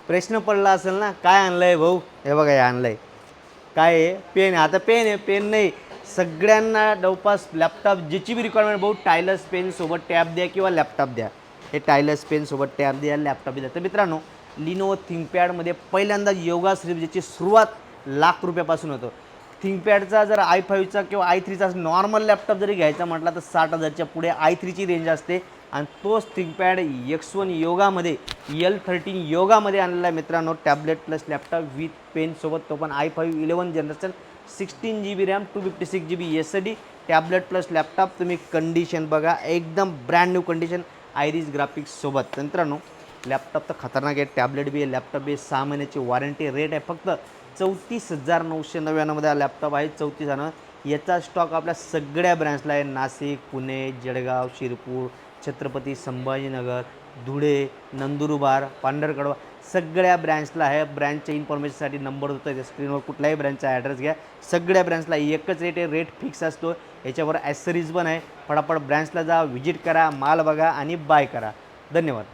प्रश्न पडला असेल ना, काय आणलंय भाऊ? हे बघा हे आणलंय. काय आहे? पेन आहे. आता पेन आहे, पेन नाही. सगळ्यांना जवळपास लॅपटॉप ज्याची बी रिक्वायरमेंट भाऊ टायलस पेनसोबत टॅब द्या किंवा लॅपटॉप द्या. हे टायलस पेनसोबत टॅब द्या, लॅपटॉप द्या. तर मित्रांनो, लिनोवो थिंकपॅडमध्ये पहिल्यांदा योगा स्लिप ज्याची सुरुवात ₹1,00,000 होतं. थिंकपॅडचा जर i5चा किंवा i3चा नॉर्मल लॅपटॉप जरी घ्यायचा म्हटला तर 60,000च्या पुढे i3ची रेंज असते. आणि तोच थिंकपॅड X1 योगामध्ये L13 योगामध्ये आणलेला आहे मित्रांनो. टॅबलेट प्लस लॅपटॉप विथ पेनसोबत, तो पण i5 11 generation, 16 GB RAM, 256 GB SSD, tablet plus laptop. तुम्ही कंडिशन बघा, एकदम ब्रँड न्यू कंडिशन आयरिस ग्राफिक्ससोबत. मित्रांनो लॅपटॉप तर खतरनाक आहे, टॅबलेट बी आहे, लॅपटॉप बी आहे. 6 महिन्याची वॉरंटी. रेट आहे फक्त 34,999मध्ये हा लॅपटॉप आहे. 34,000. याचा स्टॉक आपल्या सगळ्या ब्रँचला आहे. नाशिक, पुणे, जळगाव, शिरपूर, छत्रपती संभाजीनगर, धुळे, नंदुरबार, पांढरकड़वा सगळ्या ब्रँचला आहे. ब्रँचच्या इन्फॉर्मेशनसाठी नंबर होतो आहे स्क्रीनवर, कुठल्याही ब्रँचचा ॲड्रेस घ्या. सगळ्या ब्रँचला एकच रेट आहे, रेट फिक्स असतो. याच्यावर ॲसेसरीज पण आहे. फटाफट ब्रँचला जा, व्हिजिट करा, माल बघा आणि बाय करा. धन्यवाद.